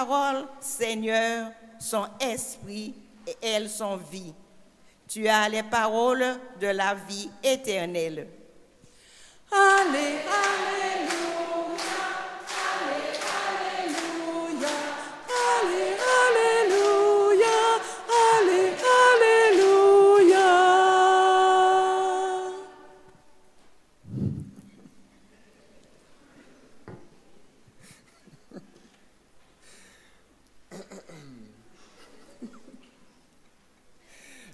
paroles, Seigneur, sont esprit et elles sont vie. Tu as les paroles de la vie éternelle. Allez, alléluia, allez, alléluia, allez, alléluia, allez, alléluia.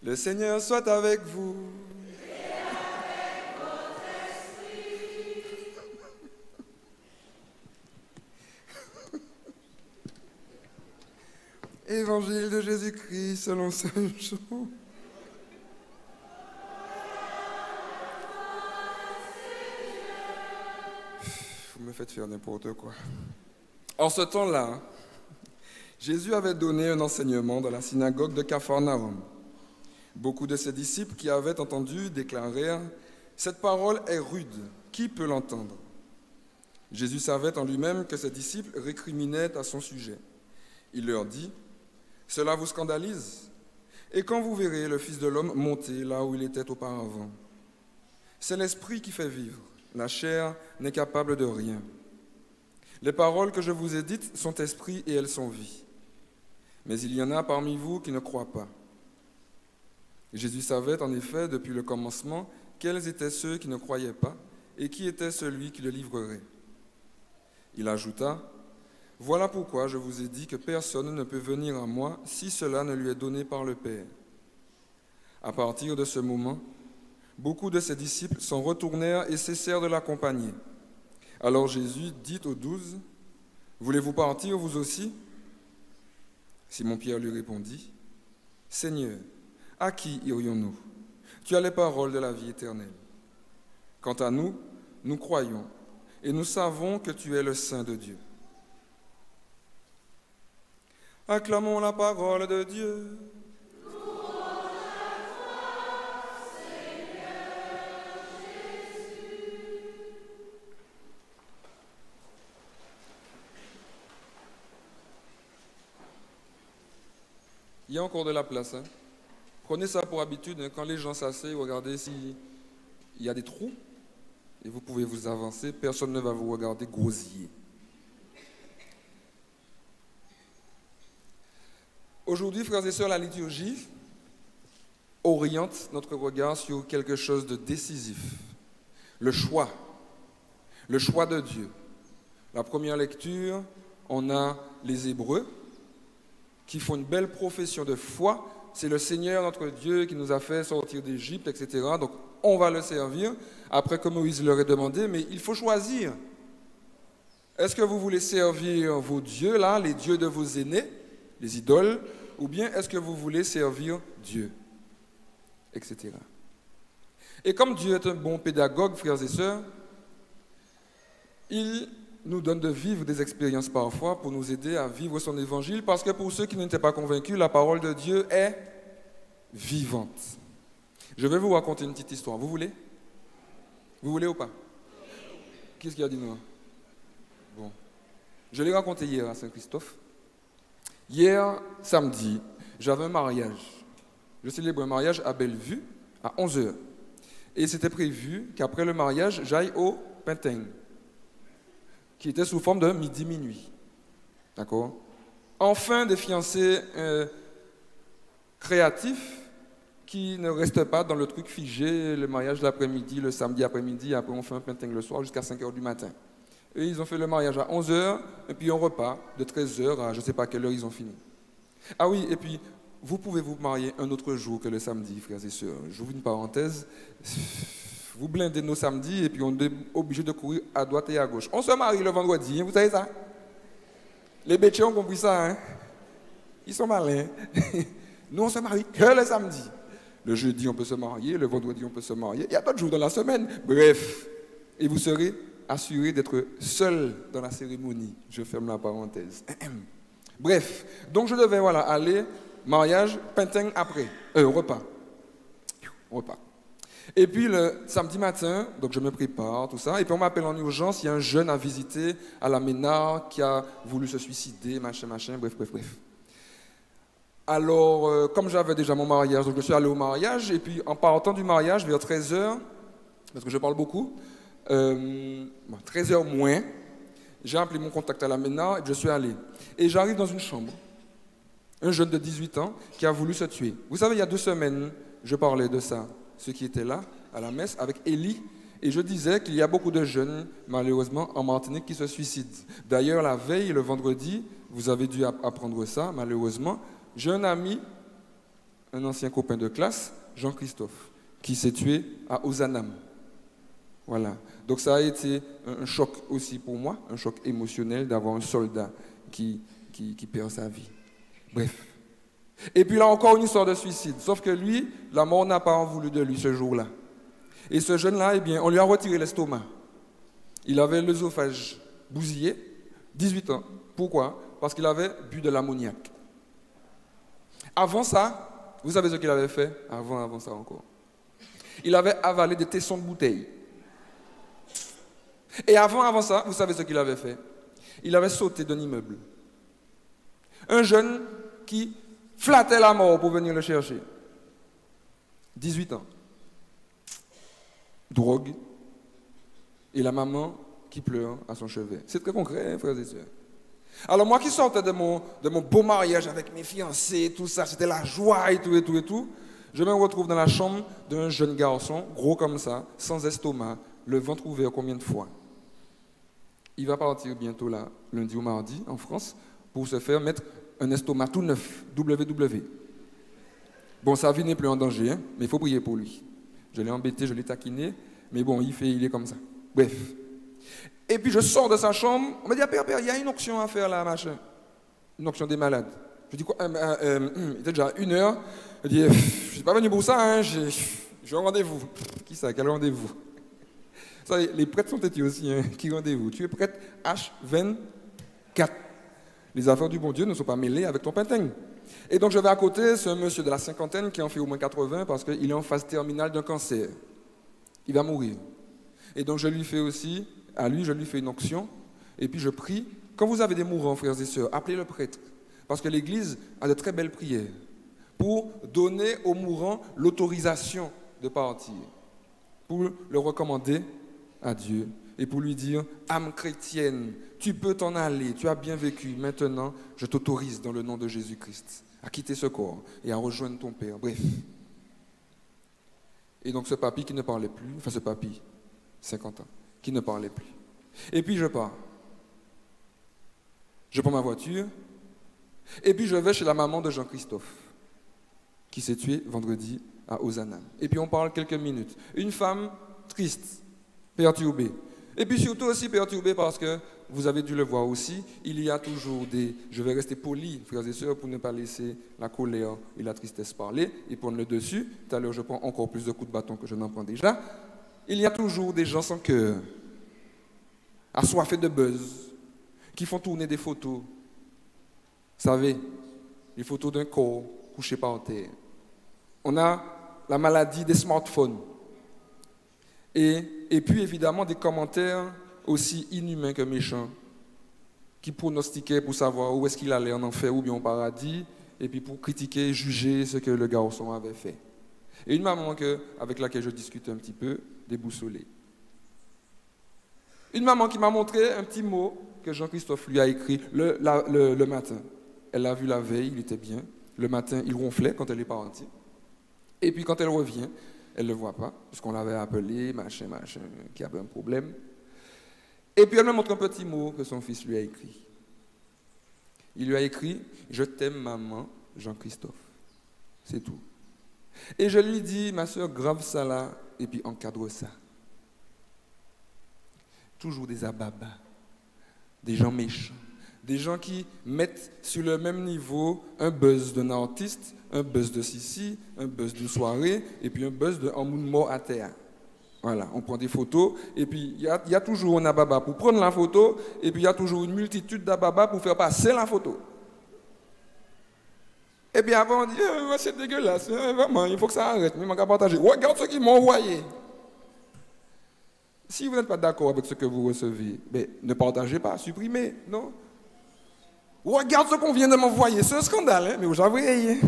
Le Seigneur soit avec vous. Évangile de Jésus-Christ selon Saint Jean. Vous me faites faire n'importe quoi. En ce temps-là, Jésus avait donné un enseignement dans la synagogue de Capharnaüm. Beaucoup de ses disciples qui avaient entendu déclarèrent « Cette parole est rude, qui peut l'entendre ?» Jésus savait en lui-même que ses disciples récriminaient à son sujet. Il leur dit « Cela vous scandalise ? Et quand vous verrez le Fils de l'homme monter là où il était auparavant, c'est l'esprit qui fait vivre, la chair n'est capable de rien. Les paroles que je vous ai dites sont esprit et elles sont vie. Mais il y en a parmi vous qui ne croient pas. » Jésus savait en effet depuis le commencement quels étaient ceux qui ne croyaient pas et qui était celui qui le livrerait. Il ajouta « Voilà pourquoi je vous ai dit que personne ne peut venir à moi si cela ne lui est donné par le Père. » À partir de ce moment, beaucoup de ses disciples s'en retournèrent et cessèrent de l'accompagner. Alors Jésus dit aux 12 « Voulez-vous partir vous aussi ?» Simon-Pierre lui répondit « Seigneur, à qui irions-nous? Tu as les paroles de la vie éternelle. Quant à nous, nous croyons et nous savons que tu es le Saint de Dieu. » Acclamons la parole de Dieu. Il y a encore de la place. Hein? Prenez ça pour habitude, hein, quand les gens s'asseyent, regardez s'il y a des trous et vous pouvez vous avancer. Personne ne va vous regarder grossier. Aujourd'hui, frères et sœurs, la liturgie oriente notre regard sur quelque chose de décisif. Le choix de Dieu. La première lecture, on a les Hébreux qui font une belle profession de foi. C'est le Seigneur, notre Dieu, qui nous a fait sortir d'Égypte, etc. Donc, on va le servir, après que Moïse leur ait demandé, mais il faut choisir. Est-ce que vous voulez servir vos dieux, là, les dieux de vos aînés, les idoles, ou bien est-ce que vous voulez servir Dieu, etc. Et comme Dieu est un bon pédagogue, frères et sœurs, il nous donne de vivre des expériences parfois pour nous aider à vivre son évangile, parce que pour ceux qui n'étaient pas convaincus, la parole de Dieu est vivante. Je vais vous raconter une petite histoire. Vous voulez? Vous voulez ou pas? Qu'est-ce qu'il a dit non? Bon. Je l'ai raconté hier à Saint-Christophe. Hier, samedi, j'avais un mariage. Je célébrais un mariage à Bellevue à 11h. Et c'était prévu qu'après le mariage, j'aille au Pinteng, qui était sous forme de midi-minuit. D'accord? Enfin, des fiancés créatifs qui ne restent pas dans le truc figé, le mariage l'après-midi, le samedi après-midi, après on fait un Pinteng le soir jusqu'à 5h du matin. Et ils ont fait le mariage à 11h, et puis on repart de 13h à je ne sais pas quelle heure ils ont fini. Ah oui, et puis vous pouvez vous marier un autre jour que le samedi, frères et sœurs. J'ouvre une parenthèse. Vous blindez nos samedis et puis on est obligé de courir à droite et à gauche. On se marie le vendredi, hein, vous savez ça? Les bêtiers ont compris ça, hein? Ils sont malins. Nous, on se marie que le samedi. Le jeudi, on peut se marier. Le vendredi, on peut se marier. Il y a d'autres jours dans la semaine. Bref. Et vous serez assurés d'être seul dans la cérémonie. Je ferme la parenthèse. Bref. Donc, je devais aller, mariage, Pinteng après. Repas. Repas. Et puis le samedi matin, donc je me prépare, tout ça, et puis on m'appelle en urgence, il y a un jeune à visiter à la MENA qui a voulu se suicider, machin, bref. Alors, comme j'avais déjà mon mariage, donc je suis allé au mariage, et puis en partant du mariage, vers 13h, parce que je parle beaucoup, 13h moins, j'ai appelé mon contact à la MENA, et je suis allé. Et j'arrive dans une chambre, un jeune de 18 ans qui a voulu se tuer. Vous savez, il y a 2 semaines, je parlais de ça, ceux qui étaient là, à la messe, avec Élie, et je disais qu'il y a beaucoup de jeunes, malheureusement, en Martinique qui se suicident. D'ailleurs, la veille, le vendredi, vous avez dû apprendre ça, malheureusement, j'ai un ami, un ancien copain de classe, Jean-Christophe, qui s'est tué à Ozanam. Voilà. Donc ça a été un choc aussi pour moi, un choc émotionnel d'avoir un soldat qui perd sa vie. Bref. Et puis là encore une histoire de suicide. Sauf que lui, la mort n'a pas en voulu de lui ce jour-là. Et ce jeune-là, eh bien, on lui a retiré l'estomac. Il avait l'œsophage bousillé, 18 ans. Pourquoi? Parce qu'il avait bu de l'ammoniac. Avant ça, vous savez ce qu'il avait fait? Avant ça encore. Il avait avalé des tessons de bouteilles. Et avant ça, vous savez ce qu'il avait fait? Il avait sauté d'un immeuble. Un jeune qui flattait la mort pour venir le chercher. 18 ans. Drogue. Et la maman qui pleure à son chevet. C'est très concret, hein, frères et sœurs. Alors moi qui sortais de mon beau mariage avec mes fiancés, tout ça, c'était la joie et tout, je me retrouve dans la chambre d'un jeune garçon, gros comme ça, sans estomac, le ventre ouvert combien de fois? Il va partir bientôt là, lundi ou mardi, en France, pour se faire mettre un estomac tout neuf, WW. Bon, sa vie n'est plus en danger, hein, mais il faut prier pour lui. Je l'ai embêté, je l'ai taquiné, mais bon, il est comme ça. Bref. Et puis je sors de sa chambre, on m'a dit, Père, il y a une onction à faire là, machin. Une onction des malades. Je dis quoi? Il était déjà 1h. Je dis, je ne suis pas venu pour ça, hein, j'ai un rendez-vous. Qui ça? Quel rendez-vous? Ça, les prêtres sont têtus aussi, hein. Qui rendez-vous? Tu es prêtre H24. Les affaires du bon Dieu ne sont pas mêlées avec ton pintaigne. Et donc je vais à côté, c'est un monsieur de la cinquantaine qui en fait au moins 80 parce qu'il est en phase terminale d'un cancer. Il va mourir. Et donc je lui fais aussi, à lui je lui fais une onction, et puis je prie. Quand vous avez des mourants, frères et sœurs, appelez le prêtre. Parce que l'Église a de très belles prières pour donner aux mourants l'autorisation de partir, pour le recommander à Dieu et pour lui dire, âme chrétienne, tu peux t'en aller, tu as bien vécu, maintenant je t'autorise dans le nom de Jésus-Christ à quitter ce corps et à rejoindre ton Père. Bref. Et donc ce papy qui ne parlait plus, enfin ce papy, 50 ans, qui ne parlait plus. Et puis je pars. Je prends ma voiture et puis je vais chez la maman de Jean-Christophe qui s'est tué vendredi à Ozanam. Et puis on parle quelques minutes. Une femme triste, perturbée. Et puis surtout aussi perturbée parce que, vous avez dû le voir aussi, il y a toujours je vais rester poli, frères et sœurs, pour ne pas laisser la colère et la tristesse parler et prendre le dessus. Tout à l'heure, je prends encore plus de coups de bâton que je n'en prends déjà. Il y a toujours des gens sans cœur, assoiffés de buzz, qui font tourner des photos. Vous savez, les photos d'un corps couché par terre. On a la maladie des smartphones. Et puis évidemment des commentaires aussi inhumains que méchants, qui pronostiquaient pour savoir où est-ce qu'il allait en enfer ou bien au paradis, et puis pour critiquer, juger ce que le garçon avait fait. Et une maman avec laquelle je discute un petit peu, déboussolée. Une maman qui m'a montré un petit mot que Jean-Christophe lui a écrit le matin. Elle l'a vu la veille, il était bien. Le matin, il ronflait quand elle est partie. Et puis quand elle revient, elle ne le voit pas, puisqu'on l'avait appelé, machin, qui avait un problème. Et puis elle me montre un petit mot que son fils lui a écrit. Il lui a écrit « Je t'aime, maman, Jean-Christophe ». C'est tout. Et je lui dis « Ma soeur, grave ça là, et puis encadre ça ». Toujours des ababas, des gens méchants, des gens qui mettent sur le même niveau un buzz d'un artiste, un buzz de Sissi, un buzz de soirée, et puis un buzz de Amoun mort à terre. Voilà, on prend des photos, et puis il y a toujours un ababa pour prendre la photo, et puis il y a toujours une multitude d'ababa pour faire passer la photo. Et puis après, on dit, c'est dégueulasse, vraiment, il faut que ça arrête, mais on va partager. Regarde ceux qui m'ont envoyé. Si vous n'êtes pas d'accord avec ce que vous recevez, ben, ne partagez pas, supprimez, non? Regarde ce qu'on vient de m'envoyer, c'est un scandale, hein, mais vous avez.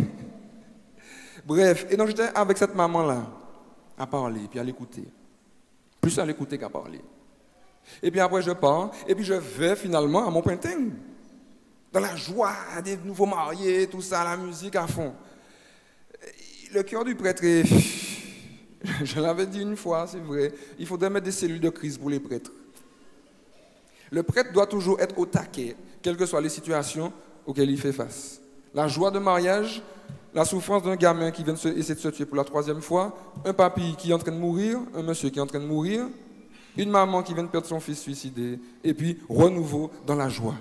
Bref, et donc j'étais avec cette maman-là, à parler, puis à l'écouter. Plus à l'écouter qu'à parler. Et puis après, je pars, et puis je vais finalement à mon printemps. Dans la joie des nouveaux mariés, tout ça, la musique à fond. Le cœur du prêtre est... Je l'avais dit une fois, c'est vrai, il faudrait mettre des cellules de crise pour les prêtres. Le prêtre doit toujours être au taquet, quelles que soient les situations auxquelles il fait face. La joie de mariage, la souffrance d'un gamin qui vient essayer de se tuer pour la 3e fois, un papy qui est en train de mourir, un monsieur qui est en train de mourir, une maman qui vient de perdre son fils suicidé, et puis renouveau dans la joie.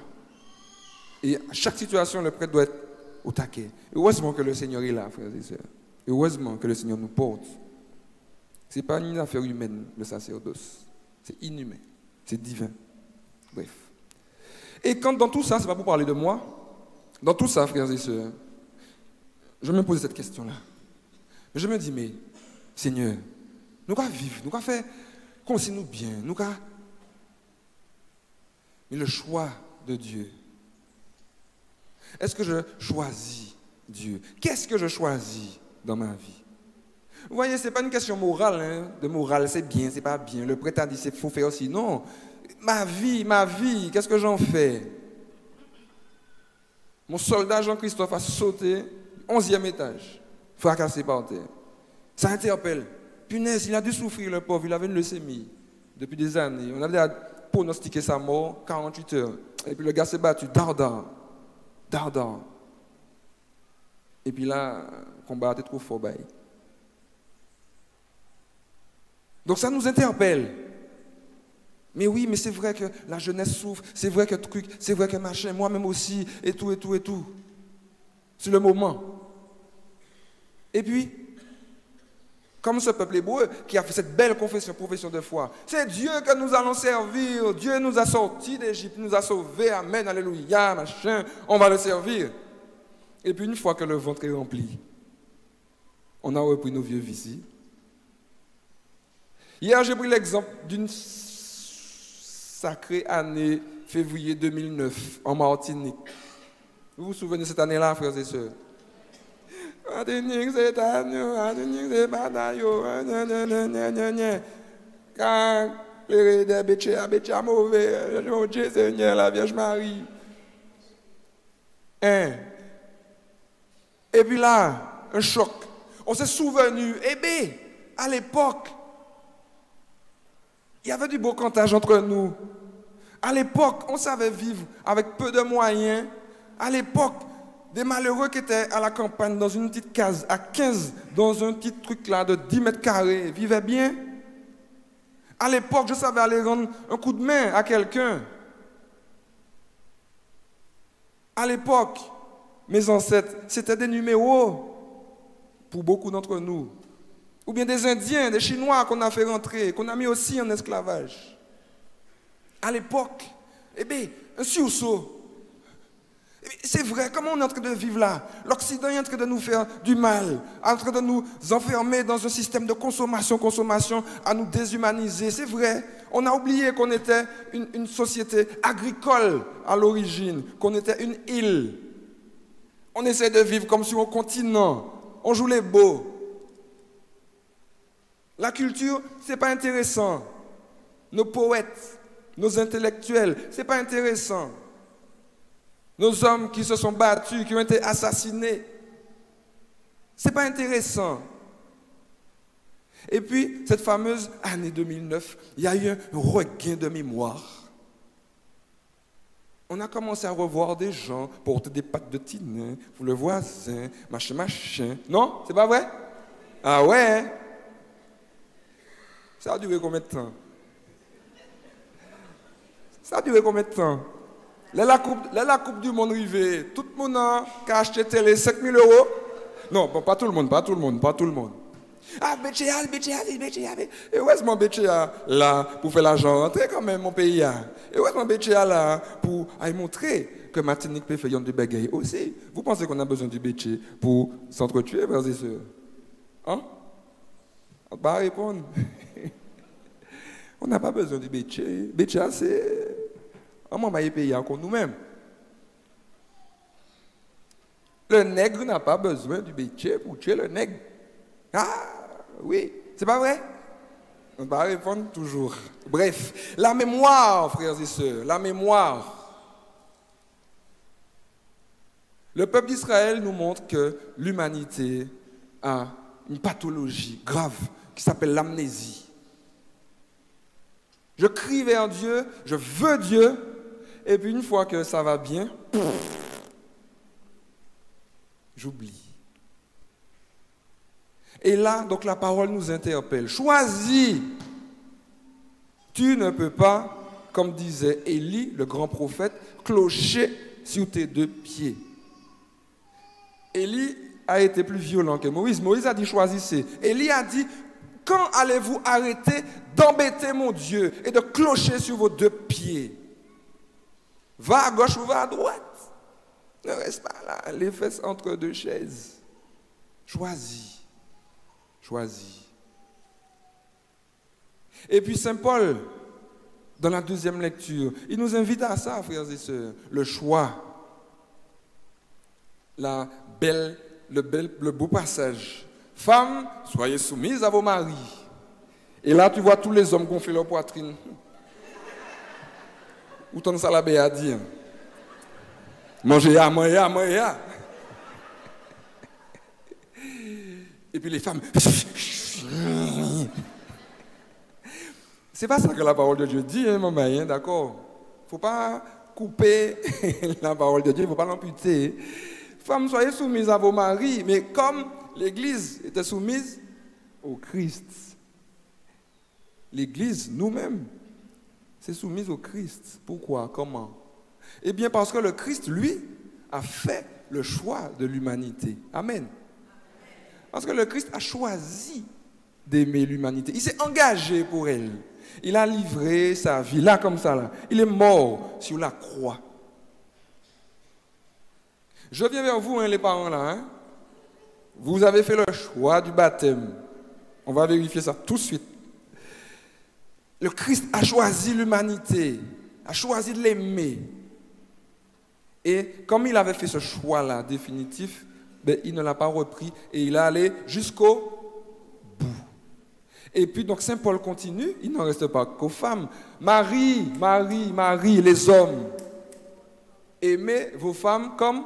Et à chaque situation, le prêtre doit être au taquet. Heureusement que le Seigneur est là, frères et sœurs. Heureusement que le Seigneur nous porte. Ce n'est pas une affaire humaine, le sacerdoce. C'est inhumain, c'est divin. Bref. Et quand dans tout ça, ce n'est pas pour parler de moi, dans tout ça, frères et sœurs, je me pose cette question-là. Je me dis, mais Seigneur, nous allons vivre, nous allons faire, conseille-nous bien, nous allons... Mais le choix de Dieu, est-ce que je choisis Dieu? Qu'est-ce que je choisis dans ma vie? Vous voyez, ce n'est pas une question morale, hein, de morale, c'est bien, c'est pas bien. Le prêtre a dit, il faut faire aussi. Non, ma vie, qu'est-ce que j'en fais? Mon soldat Jean-Christophe a sauté 11e étage, fracassé par terre. Ça interpelle. Punaise, il a dû souffrir, le pauvre, il avait une leucémie depuis des années. On avait pronostiqué sa mort 48 heures. Et puis le gars s'est battu, dardard. Et puis là, le combat était trop fort. Donc ça nous interpelle. Mais oui, mais c'est vrai que la jeunesse souffre, c'est vrai que truc, c'est vrai que machin, moi-même aussi, et tout. C'est le moment. Et puis, comme ce peuple hébreu qui a fait cette belle profession de foi, c'est Dieu que nous allons servir. Dieu nous a sortis d'Égypte, nous a sauvés, amen, alléluia, machin, on va le servir. Et puis une fois que le ventre est rempli, on a repris nos vieux vicis. Hier, j'ai pris l'exemple d'une sacrée année, février 2009, en Martinique. Vous vous souvenez de cette année-là, frères et sœurs? Martinique, c'est année, Martinique, c'est bataille, quand les bêtises mauvais, mon Dieu Seigneur, la Vierge Marie. Et puis là, un choc. On s'est souvenu, à l'époque, il y avait du beau cantage entre nous. À l'époque, on savait vivre avec peu de moyens. À l'époque, des malheureux qui étaient à la campagne, dans une petite case, à 15, dans un petit truc là de 10 mètres carrés, vivaient bien. À l'époque, je savais aller rendre un coup de main à quelqu'un. À l'époque, mes ancêtres, c'était des numéros pour beaucoup d'entre nous. Ou bien des Indiens, des Chinois qu'on a fait rentrer, qu'on a mis aussi en esclavage. À l'époque, un sursaut. C'est vrai, comment on est en train de vivre là? L'Occident est en train de nous faire du mal, en train de nous enfermer dans un système de consommation, à nous déshumaniser. C'est vrai, on a oublié qu'on était une société agricole à l'origine, qu'on était une île. On essaie de vivre comme sur un continent, on joue les beaux. La culture, ce n'est pas intéressant. Nos poètes, nos intellectuels, ce n'est pas intéressant. Nos hommes qui se sont battus, qui ont été assassinés, ce n'est pas intéressant. Et puis, cette fameuse année 2009, il y a eu un regain de mémoire. On a commencé à revoir des gens porter des pâtes de tinin pour le voisin, machin. Non? C'est pas vrai? Ah ouais? Ça a duré combien de temps? Là, la coupe du monde arrivée, tout le monde a acheté télé 5 000 €. Non, bon, pas tout le monde. Ah, BCA. Et où est-ce mon BCA là pour faire l'argent rentrer quand même mon pays là? Et où est-ce mon BCA là pour montrer que Martinique peut faire de bagaille aussi? Vous pensez qu'on a besoin du BCA pour s'entretuer, frères et sœurs? Hein? On va répondre. On n'a pas besoin du BCA. BCA, c'est un moment pays encore nous-mêmes. Le nègre n'a pas besoin du BCA pour tuer le nègre. Ah, oui, c'est pas vrai? On va répondre toujours. Bref, la mémoire, frères et sœurs, la mémoire. Le peuple d'Israël nous montre que l'humanité a une pathologie grave qui s'appelle l'amnésie. Je crie vers Dieu, je veux Dieu, et puis une fois que ça va bien, j'oublie. Et là, donc la parole nous interpelle. Choisis. Tu ne peux pas, comme disait Élie, le grand prophète, clocher sur tes deux pieds. Élie a été plus violent que Moïse. Moïse a dit choisissez. Élie a dit, quand allez-vous arrêter d'embêter mon Dieu et de clocher sur vos deux pieds? Va à gauche ou va à droite. Ne reste pas là, les fesses entre deux chaises. Choisis. Choisis. Et puis Saint Paul, dans la deuxième lecture, il nous invite à ça, frères et sœurs, le choix, le beau passage. Femmes, soyez soumises à vos maris. Et là, tu vois tous les hommes gonfler leur poitrine. Où t'en ça la bé à dire? Mangez ya, mangez ya, mangez ya. Et puis les femmes. C'est pas ça que la parole de Dieu dit, hein, maman, hein, d'accord? Il ne faut pas couper la parole de Dieu, il ne faut pas l'amputer. Femmes, soyez soumises à vos maris, mais comme l'Église était soumise au Christ. L'Église, nous-mêmes, c'est soumise au Christ. Pourquoi? Comment? Eh bien, parce que le Christ, lui, a fait le choix de l'humanité. Amen. Parce que le Christ a choisi d'aimer l'humanité. Il s'est engagé pour elle. Il a livré sa vie, là comme ça, là. Il est mort sur la croix. Je viens vers vous, hein, les parents, là. Hein. Vous avez fait le choix du baptême. On va vérifier ça tout de suite. Le Christ a choisi l'humanité, a choisi de l'aimer. Et comme il avait fait ce choix-là définitif, ben, il ne l'a pas repris et il est allé jusqu'au bout. Et puis donc Saint Paul continue, il n'en reste pas qu'aux femmes. Marie, les hommes, aimez vos femmes comme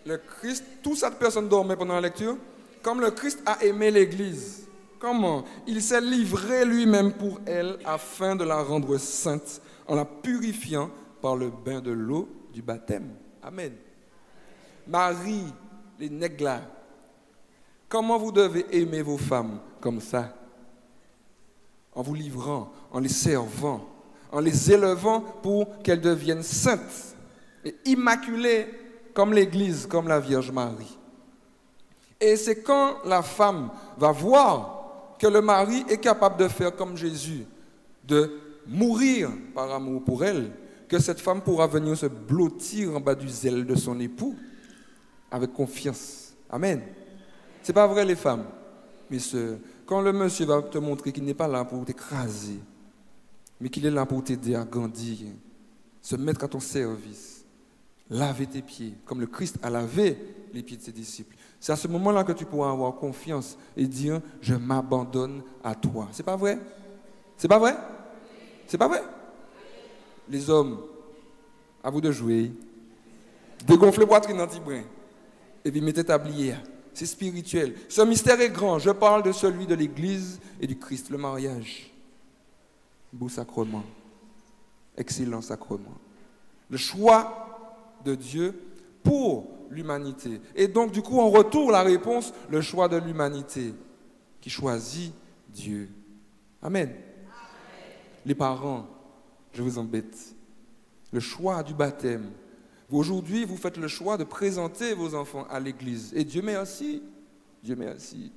le Christ, toute cette personne dormait pendant la lecture, comme le Christ a aimé l'Église. Comment? Il s'est livré lui-même pour elle afin de la rendre sainte en la purifiant par le bain de l'eau du baptême. Amen. Marie, les nègres là, comment vous devez aimer vos femmes comme ça? En vous livrant, en les servant, en les élevant pour qu'elles deviennent saintes et immaculées comme l'Église, comme la Vierge Marie. Et c'est quand la femme va voir que le mari est capable de faire comme Jésus, de mourir par amour pour elle, que cette femme pourra venir se blottir en bas du zèle de son époux avec confiance. Amen. C'est pas vrai les femmes, mes sœurs. Quand le monsieur va te montrer qu'il n'est pas là pour t'écraser, mais qu'il est là pour t'aider à grandir, se mettre à ton service, laver tes pieds, comme le Christ a lavé les pieds de ses disciples. C'est à ce moment-là que tu pourras avoir confiance et dire « Je m'abandonne à toi ». C'est pas vrai? C'est pas vrai? C'est pas vrai? Les hommes, à vous de jouer. Dégonflez poitrine anti-brin. Et puis mettez tablier. C'est spirituel. Ce mystère est grand. Je parle de celui de l'Église et du Christ, le mariage. Beau sacrement. Excellent sacrement. Le choix de Dieu pour l'humanité. Et donc, du coup, on retourne la réponse, le choix de l'humanité qui choisit Dieu. Amen. Amen. Les parents, je vous embête. Le choix du baptême Aujourd'hui, vous faites le choix de présenter vos enfants à l'église. Et Dieu merci. Dieu merci.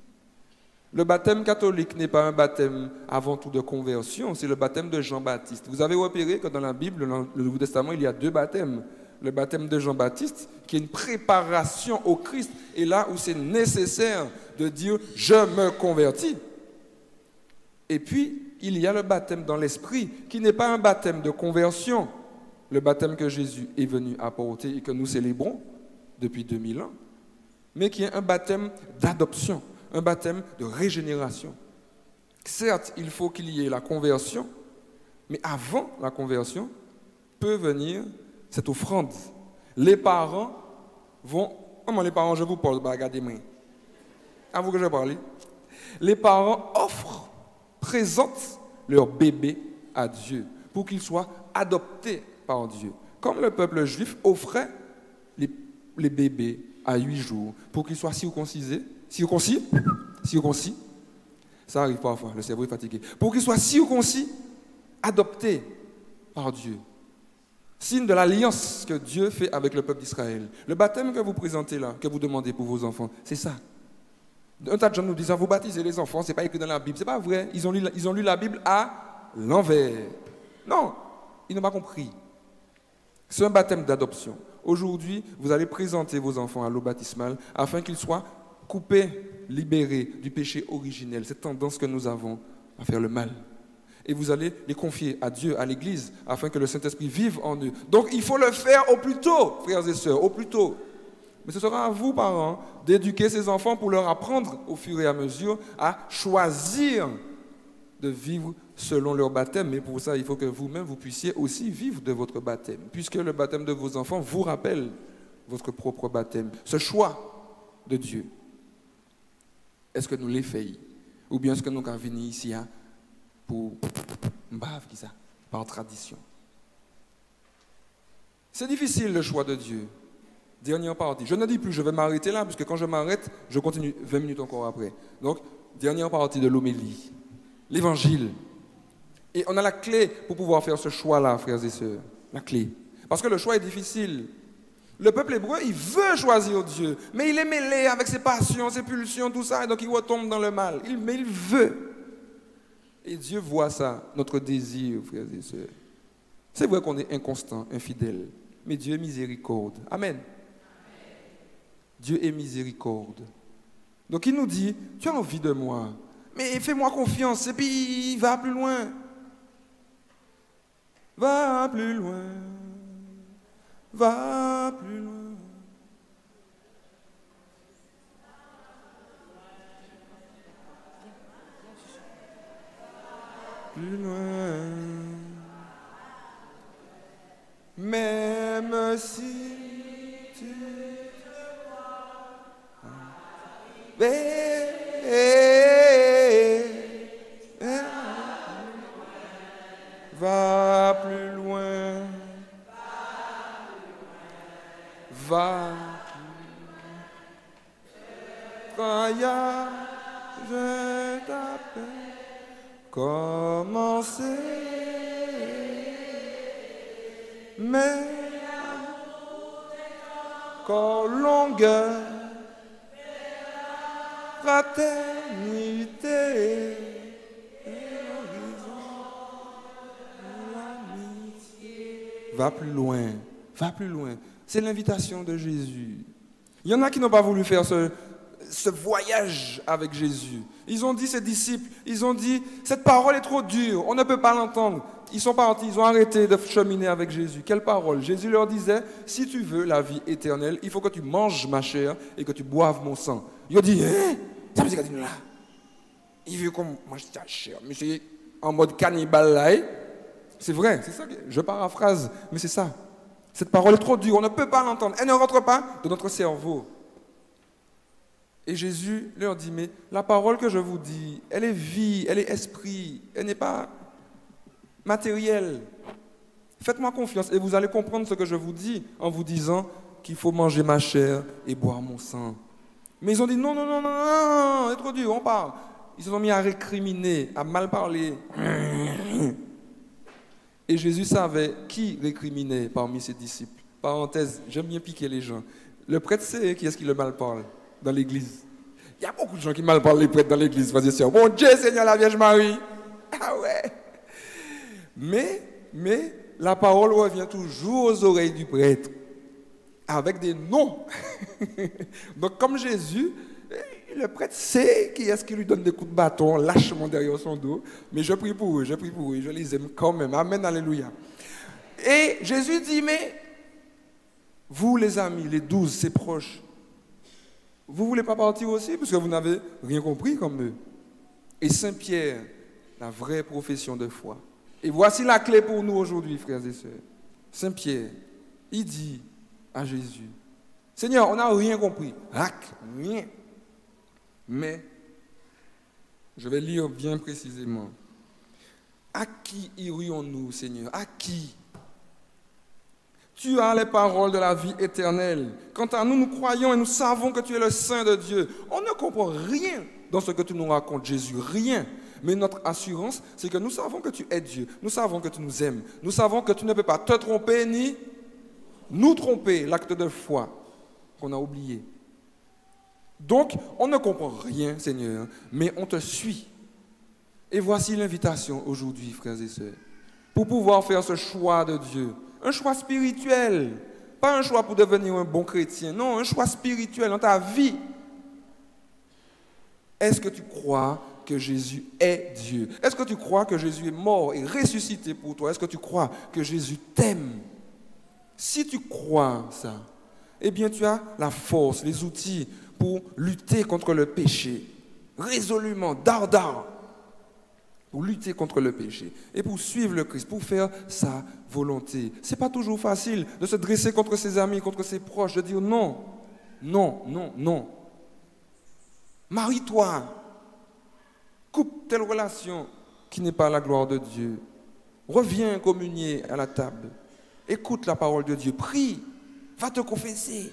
Le baptême catholique n'est pas un baptême avant tout de conversion, c'est le baptême de Jean-Baptiste. Vous avez repéré que dans la Bible, dans le Nouveau Testament, il y a 2 baptêmes. Le baptême de Jean-Baptiste, qui est une préparation au Christ, et là où c'est nécessaire de dire « je me convertis ». Et puis, il y a le baptême dans l'esprit, qui n'est pas un baptême de conversion, le baptême que Jésus est venu apporter et que nous célébrons depuis 2000 ans, mais qui est un baptême d'adoption, un baptême de régénération. Certes, il faut qu'il y ait la conversion, mais avant la conversion, peut venir cette offrande. Les parents vont... Comment les parents, je vous parle, regardez-moi. À vous que je parle. Les parents offrent, présentent leur bébé à Dieu pour qu'il soit adopté par Dieu. Comme le peuple juif offrait les bébés à 8 jours pour qu'ils soient circoncis. Ça arrive parfois, le cerveau est fatigué. Pour qu'ils soient circoncis, adoptés par Dieu. Signe de l'alliance que Dieu fait avec le peuple d'Israël. Le baptême que vous présentez là, que vous demandez pour vos enfants, c'est ça. Un tas de gens nous disent, vous baptisez les enfants, ce n'est pas écrit dans la Bible. Ce n'est pas vrai, ils ont lu la Bible à l'envers. Non, ils n'ont pas compris. C'est un baptême d'adoption. Aujourd'hui, vous allez présenter vos enfants à l'eau baptismale afin qu'ils soient coupés, libérés du péché originel, cette tendance que nous avons à faire le mal. Et vous allez les confier à Dieu, à l'Église, afin que le Saint-Esprit vive en eux. Donc il faut le faire au plus tôt, frères et sœurs, au plus tôt. Mais ce sera à vous, parents, d'éduquer ces enfants pour leur apprendre au fur et à mesure à choisir de vivre selon leur baptême. Mais pour ça, il faut que vous-même, vous puissiez aussi vivre de votre baptême, puisque le baptême de vos enfants vous rappelle votre propre baptême, ce choix de Dieu. Est-ce que nous les faisons? Ou bien est-ce que nous avons venu ici pour mbave qui ça, par tradition? C'est difficile le choix de Dieu. Dernière partie. Je ne dis plus, je vais m'arrêter là, parce que quand je m'arrête, je continue 20 minutes encore après. Donc, dernière partie de l'homélie. L'évangile. Et on a la clé pour pouvoir faire ce choix-là, frères et sœurs. La clé. Parce que le choix est difficile. Le peuple hébreu, il veut choisir Dieu, mais il est mêlé avec ses passions, ses pulsions, tout ça, et donc il retombe dans le mal. Mais il veut. Et Dieu voit ça, notre désir, frères et sœurs. C'est vrai qu'on est inconstant, infidèle, mais Dieu est miséricorde. Amen. Dieu est miséricorde. Donc il nous dit, tu as envie de moi, mais fais-moi confiance, et puis va plus loin. Va plus loin. Va plus loin. Plus loin. Même si tu va plus loin. Va je t'appelle commencer mais qu'en longueur fraternité et l'horizon de l'amitié. Va plus loin, va plus loin. C'est l'invitation de Jésus. Il y en a qui n'ont pas voulu faire ce voyage avec Jésus. Ils ont dit, ses disciples, ils ont dit, cette parole est trop dure, on ne peut pas l'entendre. Ils sont partis, ils ont arrêté de cheminer avec Jésus. Quelle parole? Jésus leur disait, si tu veux la vie éternelle, il faut que tu manges ma chair et que tu boives mon sang. Ils ont dit, hein? Ça veut dire qu'il là. Il veut qu'on mange ta chair. Mais c'est en mode cannibale là. C'est vrai, c'est ça que je paraphrase, mais c'est ça. Cette parole est trop dure, on ne peut pas l'entendre. Elle ne rentre pas dans notre cerveau. Et Jésus leur dit, mais la parole que je vous dis, elle est vie, elle est esprit, elle n'est pas matérielle. Faites-moi confiance et vous allez comprendre ce que je vous dis en vous disant qu'il faut manger ma chair et boire mon sang. Mais ils ont dit, non, non, non, non, non, c'est trop dur, on parle. Ils se sont mis à récriminer, à mal parler. Et Jésus savait qui récriminait parmi ses disciples. Parenthèse, j'aime bien piquer les gens. Le prêtre sait qui est-ce qui le mal parle dans l'église. Il y a beaucoup de gens qui mal parlent les prêtres dans l'église, frères et sœurs. Mon Dieu, Seigneur, la Vierge Marie. Ah ouais. Mais la parole revient toujours aux oreilles du prêtre, avec des noms. Donc comme Jésus, le prêtre sait qui est-ce qui lui donne des coups de bâton lâchement derrière son dos. Mais je prie pour eux, je les aime quand même. Amen, alléluia. Et Jésus dit, mais vous les amis, les 12, ses proches, vous ne voulez pas partir aussi parce que vous n'avez rien compris comme eux. Et Saint-Pierre, la vraie profession de foi. Et voici la clé pour nous aujourd'hui, frères et sœurs. Saint-Pierre, il dit à Jésus, Seigneur, on n'a rien compris. Rien. Mais, je vais lire bien précisément. À qui irions-nous, Seigneur? À qui? Tu as les paroles de la vie éternelle. Quant à nous, nous croyons et nous savons que tu es le Saint de Dieu. On ne comprend rien dans ce que tu nous racontes, Jésus, rien. Mais notre assurance, c'est que nous savons que tu es Dieu. Nous savons que tu nous aimes. Nous savons que tu ne peux pas te tromper ni nous tromper, l'acte de foi qu'on a oublié. Donc, on ne comprend rien, Seigneur, mais on te suit. Et voici l'invitation aujourd'hui, frères et sœurs, pour pouvoir faire ce choix de Dieu. Un choix spirituel, pas un choix pour devenir un bon chrétien, non, un choix spirituel dans ta vie. Est-ce que tu crois que Jésus est Dieu? Est-ce que tu crois que Jésus est mort et ressuscité pour toi? Est-ce que tu crois que Jésus t'aime? Si tu crois ça, eh bien tu as la force, les outils pour lutter contre le péché, résolument, dardard, pour lutter contre le péché et pour suivre le Christ, pour faire sa volonté. Ce n'est pas toujours facile de se dresser contre ses amis, contre ses proches, de dire non, non, non, non. Marie-toi, coupe telle relation qui n'est pas la gloire de Dieu. Reviens communier à la table. Écoute la parole de Dieu, prie, va te confesser.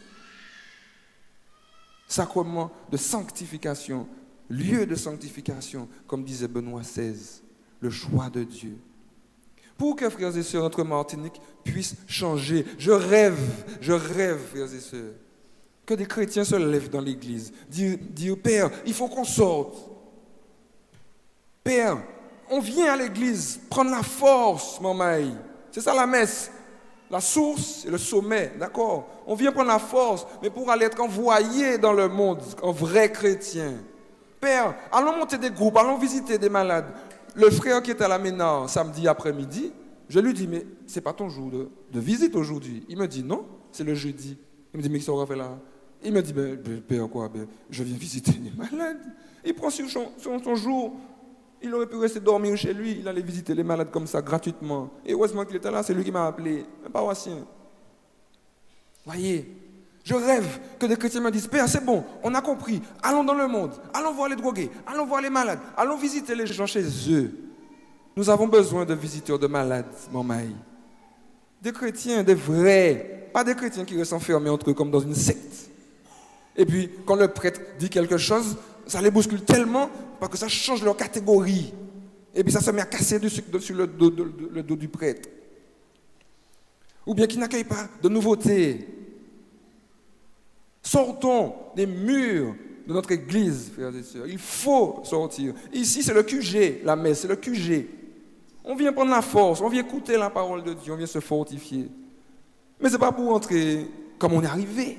Sacrement de sanctification, lieu de sanctification, comme disait Benoît XVI, le choix de Dieu. Pour que, frères et sœurs, notre Martinique puisse changer, je rêve, frères et sœurs, que des chrétiens se lèvent dans l'église, dire Père, il faut qu'on sorte. Père, on vient à l'église prendre la force, mamaï. C'est ça la messe. La source et le sommet, d'accord? On vient prendre la force, mais pour aller être envoyé dans le monde, en vrai chrétien. Père, allons monter des groupes, allons visiter des malades. Le frère qui est à la Ménard samedi après-midi, je lui dis, mais ce n'est pas ton jour de visite aujourd'hui. Il me dit, non, c'est le jeudi. Il me dit, mais qu'est-ce qu'on fait là? Il me dit, Père, quoi? Je viens visiter les malades. Il prend sur son jour. Il aurait pu rester dormir chez lui, il allait visiter les malades comme ça, gratuitement. Et heureusement qu'il était là, c'est lui qui m'a appelé, un paroissien. Voyez, je rêve que des chrétiens me disent, Père, c'est bon, on a compris, allons dans le monde, allons voir les drogués, allons voir les malades, allons visiter les gens chez eux. Nous avons besoin de visiteurs de malades, mamaï. Des chrétiens, des vrais, pas des chrétiens qui restent enfermés entre eux comme dans une secte. Et puis, quand le prêtre dit quelque chose, ça les bouscule tellement parce que ça change leur catégorie. Et puis ça se met à casser sur le dos du prêtre. Ou bien qui n'accueille pas de nouveautés. Sortons des murs de notre église, frères et sœurs. Il faut sortir. Ici, c'est le QG, la messe, c'est le QG. On vient prendre la force, on vient écouter la parole de Dieu, on vient se fortifier. Mais ce n'est pas pour entrer comme on est arrivé.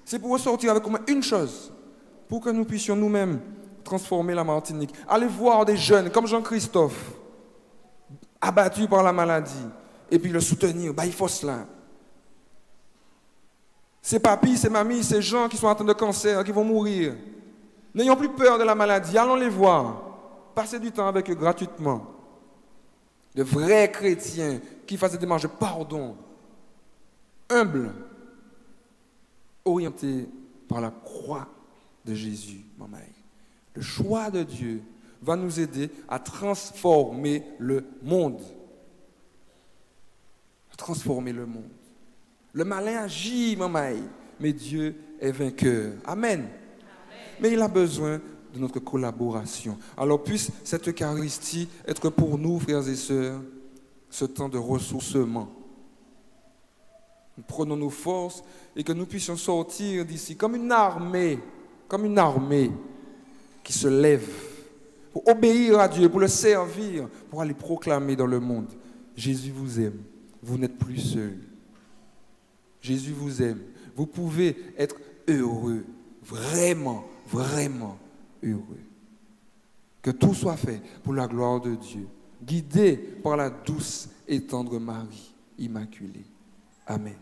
C'est pour ressortir avec au moins une chose. Pour que nous puissions nous-mêmes transformer la Martinique. Allez voir des jeunes comme Jean-Christophe, abattus par la maladie, et puis le soutenir, il faut cela. Ces papis, ces mamies, ces gens qui sont atteints de cancer, qui vont mourir, n'ayons plus peur de la maladie, allons les voir. Passez du temps avec eux gratuitement. De vrais chrétiens qui fassent des démarches de pardon, humbles, orientés par la croix de Jésus, maman. Le choix de Dieu va nous aider à transformer le monde. Transformer le monde. Le malin agit, maman, mais Dieu est vainqueur. Amen. Amen. Mais il a besoin de notre collaboration. Alors puisse cette Eucharistie être pour nous, frères et sœurs, ce temps de ressourcement. nous prenons nos forces et que nous puissions sortir d'ici comme une armée qui se lève pour obéir à Dieu, pour le servir, pour aller proclamer dans le monde. Jésus vous aime, vous n'êtes plus seul. Jésus vous aime, vous pouvez être heureux, vraiment, vraiment heureux. Que tout soit fait pour la gloire de Dieu, guidé par la douce et tendre Marie immaculée. Amen.